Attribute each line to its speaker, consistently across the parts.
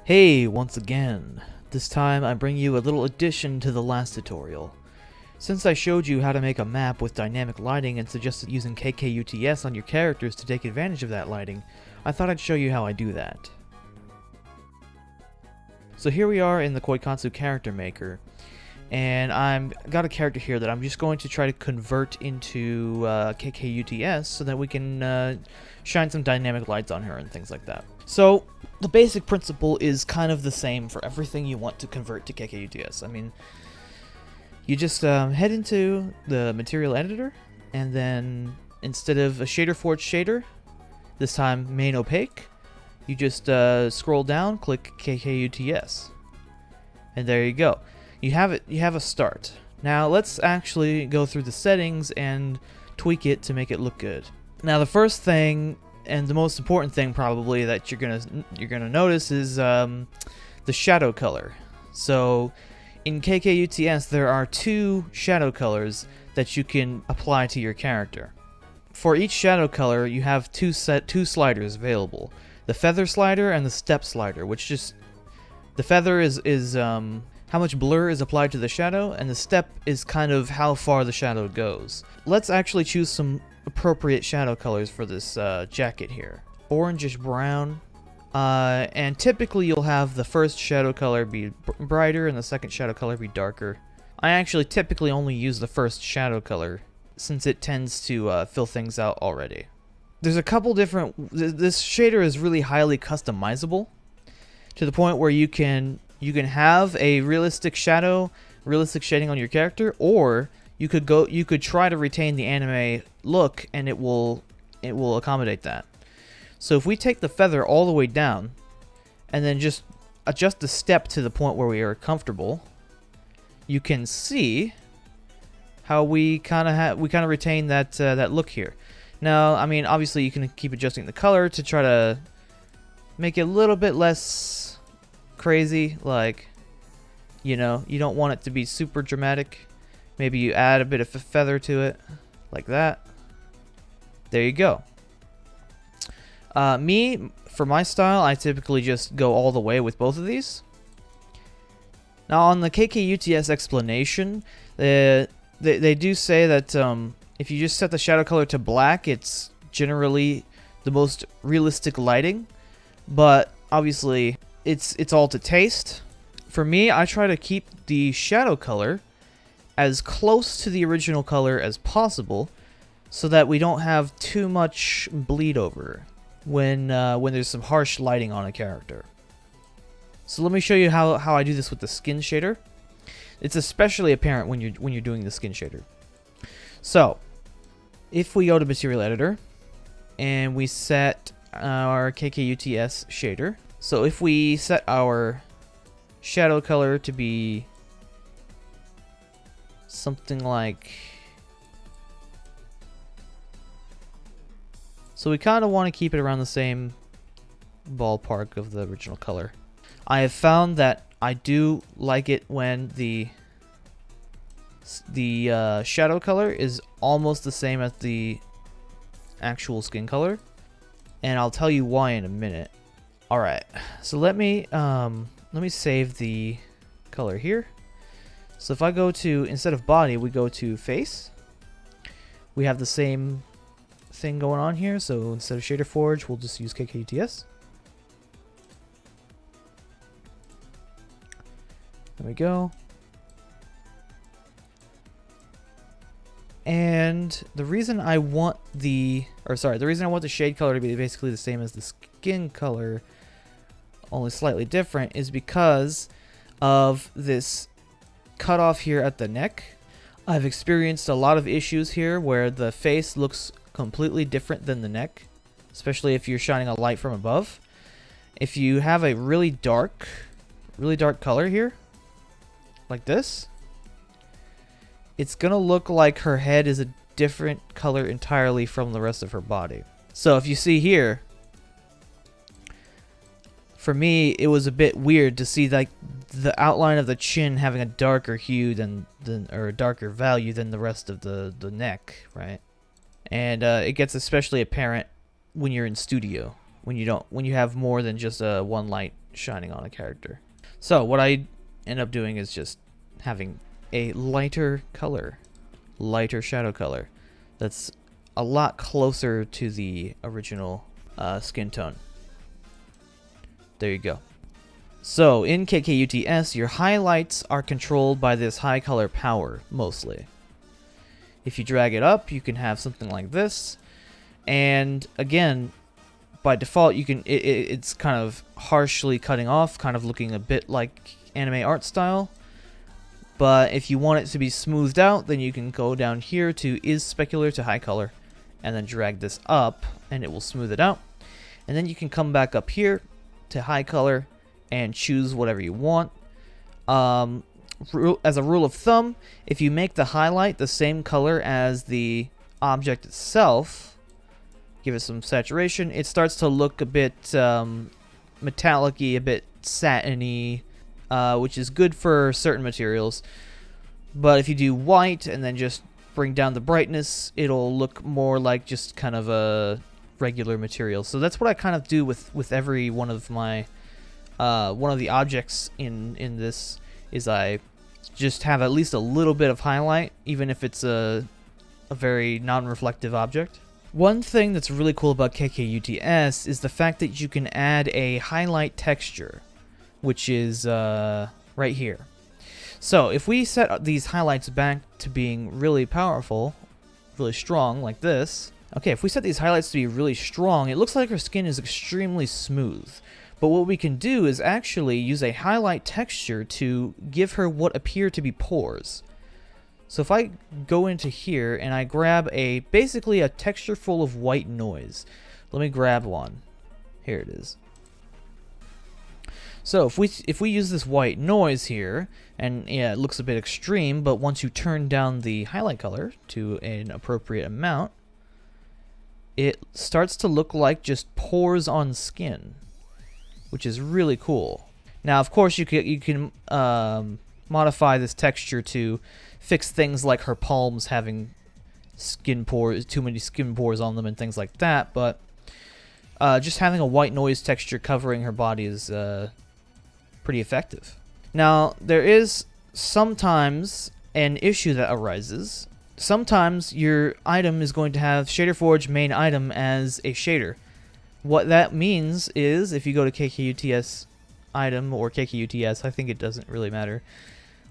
Speaker 1: Hey, once again. This time I bring you a little addition to the last tutorial. Since I showed you how to make a map with dynamic lighting and suggested using KKUTS on your characters to take advantage of that lighting, I thought I'd show you how I do that. So here we are in the Koikatsu character maker, and I've got a character here that I'm just going to try to convert into KKUTS so that we can shine some dynamic lights on her and things like that. So the basic principle is kind of the same for everything you want to convert to KKUTS. I mean, you just head into the material editor, and then instead of a shader forge shader, this time main opaque, you just scroll down, click KKUTS, and there you go. You have it. You have a start. Now let's actually go through the settings and tweak it to make it look good. Now the first thing, and the most important thing probably that you're gonna notice, is the shadow color. So in KKUTS there are two shadow colors that you can apply to your character. For each shadow color you have two sliders available: the feather slider and the step slider, which just, the feather is how much blur is applied to the shadow, and the step is kind of how far the shadow goes. Let's actually choose some appropriate shadow colors for this jacket here. Orangish brown, and typically you'll have the first shadow color be brighter and the second shadow color be darker. I actually typically only use the first shadow color since it tends to fill things out already. There's a couple different, this shader is really highly customizable to the point where you can have a realistic shading on your character, or you could try to retain the anime look, and it will accommodate that. So if we take the feather all the way down and then just adjust the step to the point where we are comfortable, you can see how we kind of retain that look here. Now, I mean, obviously you can keep adjusting the color to try to make it a little bit less crazy, like, you know, you don't want it to be super dramatic. Maybe you add a bit of a feather to it, like that. There you go. For my style, I typically just go all the way with both of these. Now on the KKUTS explanation, they do say that if you just set the shadow color to black, it's generally the most realistic lighting, but obviously it's all to taste. For me, I try to keep the shadow color as close to the original color as possible so that we don't have too much bleed over when there's some harsh lighting on a character. So let me show you how I do this with the skin shader. It's especially apparent when you're doing the skin shader. So if we go to material editor and we set our KKUTS shader, so if we set our shadow color to be something like, so we kind of want to keep it around the same ballpark of the original color. I have found that I do like it when the shadow color is almost the same as the actual skin color, and I'll tell you why in a minute. Alright, so let me save the color here. So if I go to, instead of body, we go to face, we have the same thing going on here. So instead of shader forge, we'll just use KKUTS. There we go. And the reason I want the shade color to be basically the same as the skin color, only slightly different, is because of this cutoff here at the neck. I've experienced a lot of issues here where the face looks completely different than the neck, especially if you're shining a light from above. If you have a really dark color here, like this, it's gonna look like her head is a different color entirely from the rest of her body. So if you see here, for me, it was a bit weird to see like the outline of the chin having a darker hue or a darker value than the rest of the neck, right? And it gets especially apparent when you're in studio, when you have more than just one light shining on a character. So what I end up doing is just having a lighter color, lighter shadow color that's a lot closer to the original skin tone. There you go. So in KKUTS, your highlights are controlled by this high color power mostly. If you drag it up, you can have something like this, and again, by default, you can it's kind of harshly cutting off, kind of looking a bit like anime art style. But if you want it to be smoothed out, then you can go down here to is specular to high color, and then drag this up, and it will smooth it out. And then you can come back up here to high color and choose whatever you want. As a rule of thumb, if you make the highlight the same color as the object itself, give it some saturation, it starts to look a bit metallic-y, a bit satiny, which is good for certain materials. But if you do white and then just bring down the brightness, it'll look more like just kind of a regular material. So that's what I kind of do with every one of my one of the objects in this, is I just have at least a little bit of highlight, even if it's a very non-reflective object. One thing that's really cool about KKUTS is the fact that you can add a highlight texture, which is right here. So if we set these highlights back to being really powerful, really strong, like this. Okay, if we set these highlights to be really strong, it looks like her skin is extremely smooth. But what we can do is actually use a highlight texture to give her what appear to be pores. So if I go into here and I grab basically a texture full of white noise. Let me grab one. Here it is. So if we use this white noise here, and yeah, it looks a bit extreme, but once you turn down the highlight color to an appropriate amount, it starts to look like just pores on skin, which is really cool. Now, of course, you can modify this texture to fix things like her palms having skin pores, too many skin pores on them, and things like that. But just having a white noise texture covering her body is pretty effective. Now, there is sometimes an issue that arises. Sometimes your item is going to have Shader Forge main item as a shader. What that means is, if you go to KKUTS item or KKUTS, I think it doesn't really matter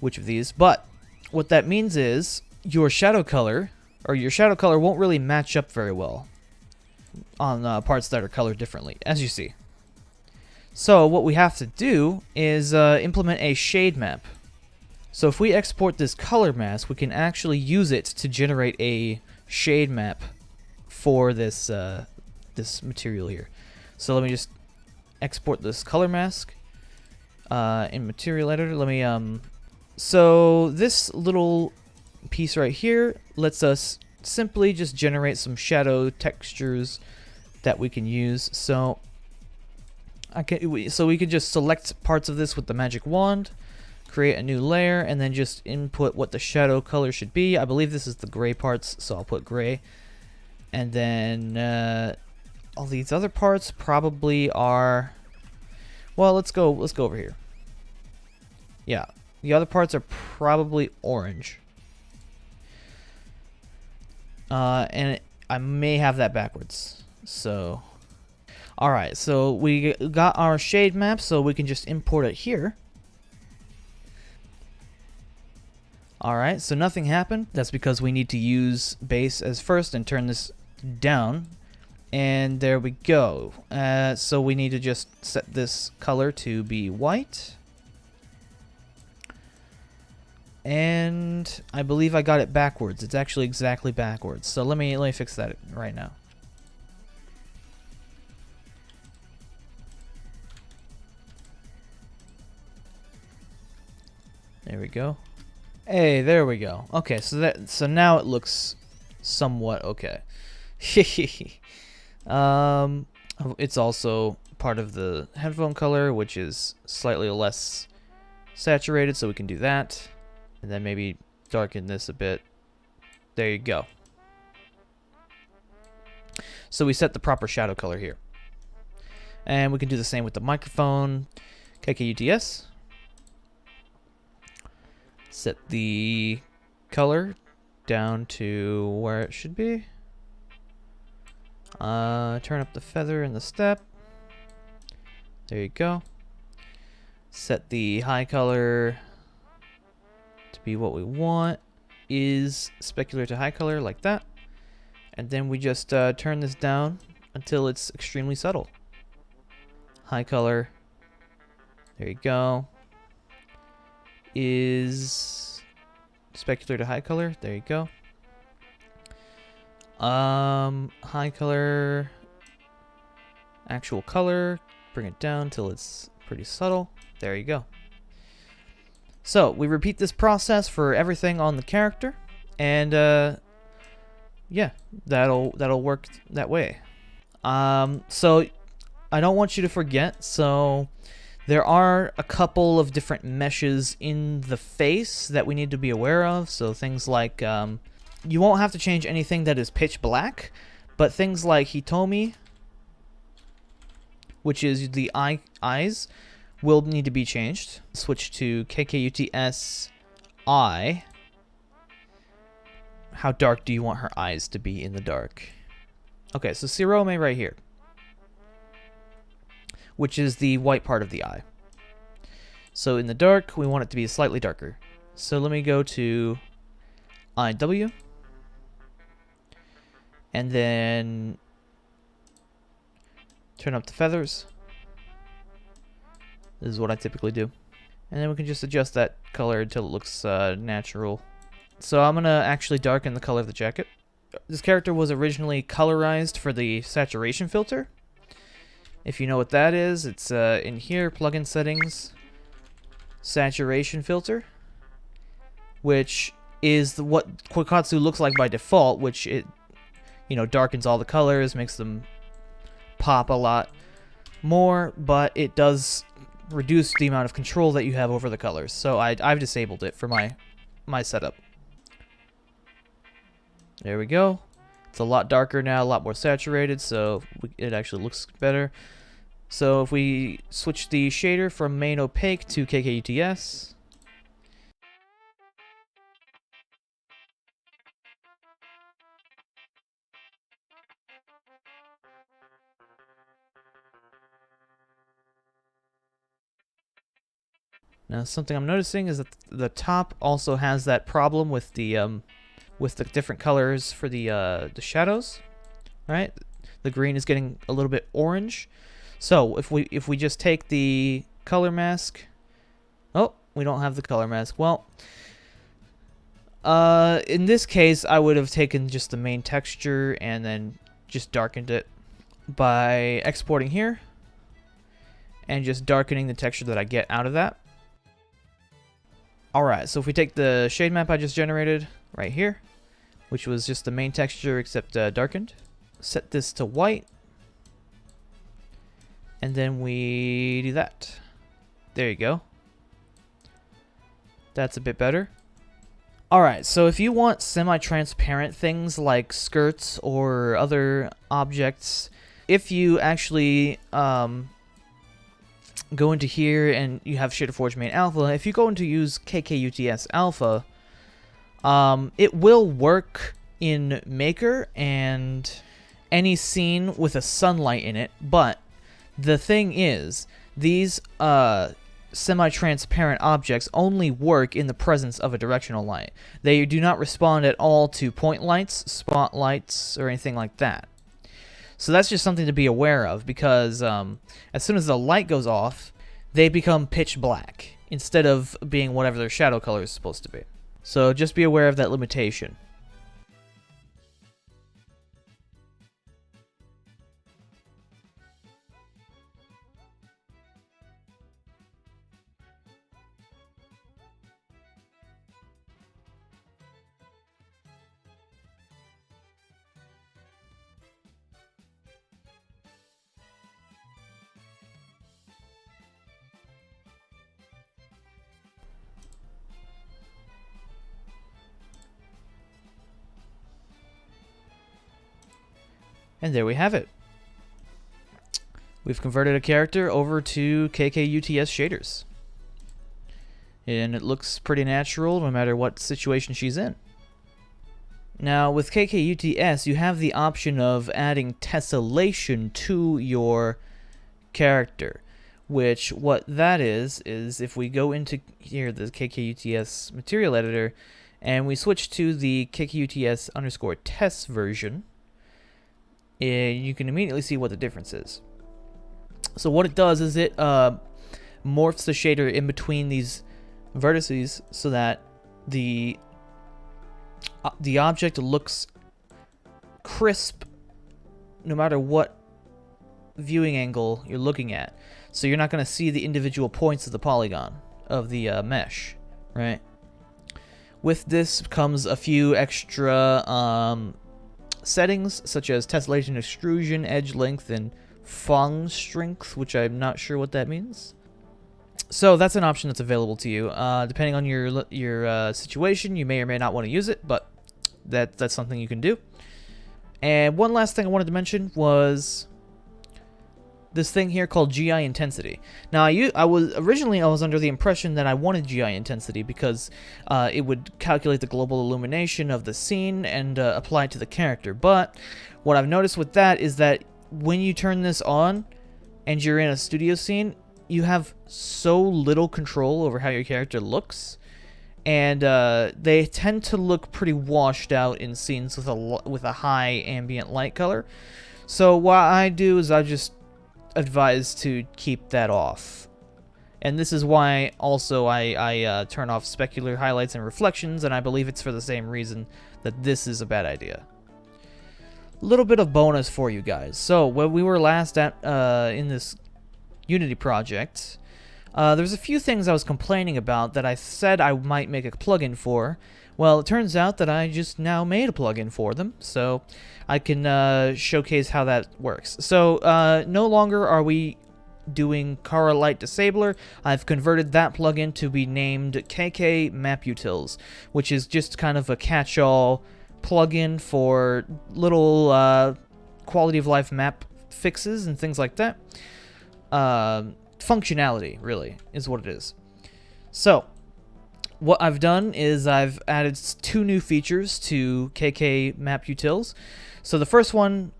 Speaker 1: which of these, but what that means is your shadow color won't really match up very well on parts that are colored differently, as you see. So what we have to do is implement a shade map. So if we export this color mask, we can actually use it to generate a shade map for this this material here. So let me just export this color mask in material editor. Let me so this little piece right here lets us simply just generate some shadow textures that we can use. So we could just select parts of this with the magic wand, create a new layer, and then just input what the shadow color should be. I believe this is the gray parts, so I'll put gray. And then all these other parts probably are, well, let's go over here. Yeah, the other parts are probably orange. And I may have that backwards. So, alright, so we got our shade map, so we can just import it here. Alright, so nothing happened. That's because we need to use base as first and turn this down. And there we go. So we need to just set this color to be white. And I believe I got it backwards. It's actually exactly backwards. So let me fix that right now. There we go. Hey, there we go. Okay, so now it looks somewhat okay. It's also part of the headphone color, which is slightly less saturated, so we can do that. And then maybe darken this a bit. There you go. So we set the proper shadow color here. And we can do the same with the microphone, KKUTS. Set the color down to where it should be. Turn up the feather and the step. There you go. Set the high color to be what we want. Is specular to high color, like that. And then we just turn this down until it's extremely subtle. High color. There you go. Is specular to high color. There you go. High color. Actual color. Bring it down till it's pretty subtle. There you go. So we repeat this process for everything on the character, and yeah, that'll work that way. So I don't want you to forget. So there are a couple of different meshes in the face that we need to be aware of. So things like you won't have to change anything that is pitch black, but things like Hitomi, which is the eyes, will need to be changed. Switch to KKUTS eye. How dark do you want her eyes to be in the dark? Okay, so Sirome right here, which is the white part of the eye. So in the dark, we want it to be slightly darker. So let me go to IW. And then turn up the feathers. This is what I typically do. And then we can just adjust that color until it looks natural. So I'm going to actually darken the color of the jacket. This character was originally colorized for the saturation filter. If you know what that is, it's in here, plugin settings, saturation filter, which is what Koikatsu looks like by default, which it, you know, darkens all the colors, makes them pop a lot more, but it does reduce the amount of control that you have over the colors. So I've disabled it for my setup. There we go. It's a lot darker now, a lot more saturated, so it actually looks better. So if we switch the shader from main opaque to KKUTS, now something I'm noticing is that the top also has that problem with the different colors for the shadows, right? The green is getting a little bit orange. So if we just take the color mask, oh, we don't have the color mask. Well, in this case, I would have taken just the main texture and then just darkened it by exporting here and just darkening the texture that I get out of that. Alright, so if we take the shade map I just generated right here, which was just the main texture except darkened, set this to white, and then we do that. There you go. That's a bit better. Alright, so if you want semi-transparent things like skirts or other objects, if you actually go into here and you have Shader Forge Main Alpha, if you go into use KKUTS Alpha, it will work in Maker and any scene with a sunlight in it, but the thing is, these semi-transparent objects only work in the presence of a directional light. They do not respond at all to point lights, spotlights, or anything like that. So that's just something to be aware of, because as soon as the light goes off, they become pitch black instead of being whatever their shadow color is supposed to be. So just be aware of that limitation. And there we have it. We've converted a character over to KKUTS shaders. And it looks pretty natural no matter what situation she's in. Now, with KKUTS, you have the option of adding tessellation to your character, which what that is if we go into here, the KKUTS material editor, and we switch to the KKUTS_tess version, you can immediately see what the difference is. So what it does is it morphs the shader in between these vertices so that the object looks crisp no matter what viewing angle you're looking at. So you're not going to see the individual points of the polygon of the mesh, right? With this comes a few extra settings such as tessellation extrusion, edge length, and Fong strength, which I'm not sure what that means. So that's an option that's available to you. Depending on your situation, you may or may not want to use it, but that's something you can do. And one last thing I wanted to mention was this thing here called GI intensity. Now, I was under the impression that I wanted GI intensity because it would calculate the global illumination of the scene and apply it to the character. But what I've noticed with that is that when you turn this on and you're in a studio scene, you have so little control over how your character looks, and they tend to look pretty washed out in scenes with a high ambient light color. So what I do is I just advise to keep that off, and this is why also I turn off specular highlights and reflections, and I believe it's for the same reason that this is a bad idea. Little bit of bonus for you guys. So when we were last at in this Unity project, there's a few things I was complaining about that I said I might make a plugin for. Well, it turns out that I just now made a plugin for them, so I can showcase how that works. So no longer are we doing Kara Light Disabler. I've converted that plugin to be named KK Map Utils, which is just kind of a catch-all plugin for little quality of life map fixes and things like that. Functionality, really, is what it is. So what I've done is I've added 2 new features to KK Map Utils. So the first one,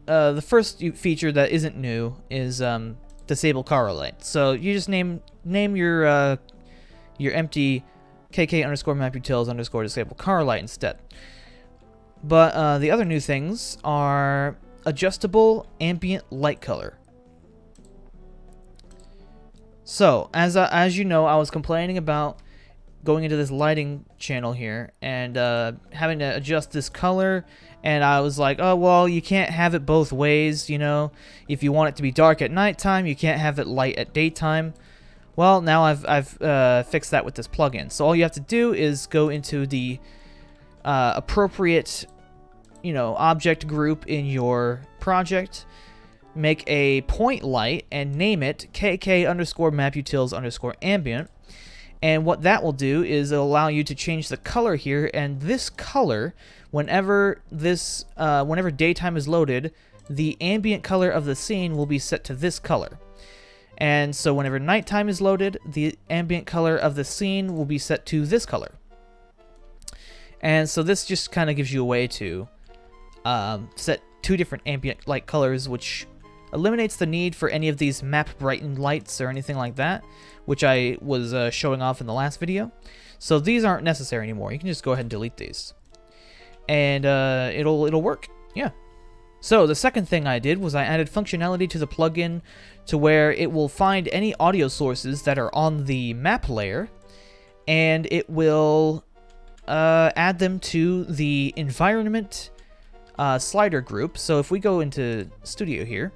Speaker 1: the first feature that isn't new is disable Kara Light. So you just name your empty KK_maputils_disable Kara Light instead. But the other new things are adjustable ambient light color. So, as you know, I was complaining about going into this lighting channel here and having to adjust this color, and I was like, oh, well, you can't have it both ways, you know. If you want it to be dark at nighttime, you can't have it light at daytime. Well, now I've fixed that with this plugin. So all you have to do is go into the appropriate, object group in your project, make a point light, and name it KK_maputils_ambient. And what that will do is it'll allow you to change the color here, and this color, whenever daytime is loaded, the ambient color of the scene will be set to this color. And so whenever nighttime is loaded, the ambient color of the scene will be set to this color. And so this just kind of gives you a way to set 2 different ambient light colors, which eliminates the need for any of these map brightened lights or anything like that, which I was showing off in the last video. So these aren't necessary anymore. You can just go ahead and delete these, and it'll work. Yeah. So the second thing I did was I added functionality to the plugin to where it will find any audio sources that are on the map layer, and it will add them to the environment slider group. So if we go into Studio here,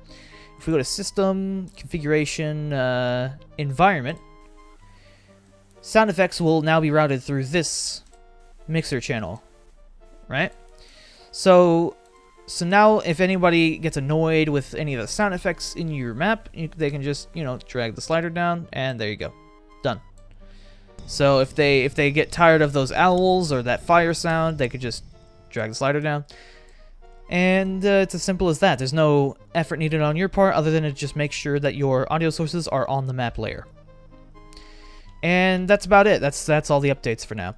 Speaker 1: if we go to System, Configuration, Environment, sound effects will now be routed through this mixer channel, right? So now if anybody gets annoyed with any of the sound effects in your map, they can just, drag the slider down, and there you go. Done. So if they get tired of those owls or that fire sound, they could just drag the slider down. And it's as simple as that. There's no effort needed on your part other than to just make sure that your audio sources are on the map layer. And that's about it. That's all the updates for now.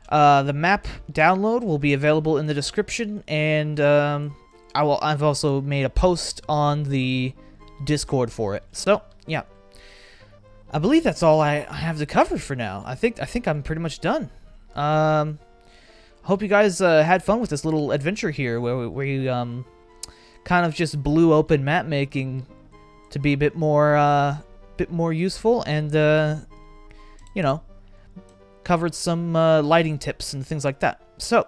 Speaker 1: The map download will be available in the description, and I've also made a post on the Discord for it. So yeah, I believe that's all I have to cover for now. I think I'm pretty much done. Hope you guys had fun with this little adventure here, where we kind of just blew open map making to be a bit more useful, and you know, covered some lighting tips and things like that. So,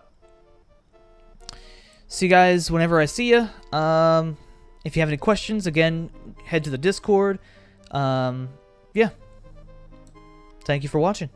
Speaker 1: see you guys whenever I see you. If you have any questions, again, head to the Discord. Yeah. Thank you for watching.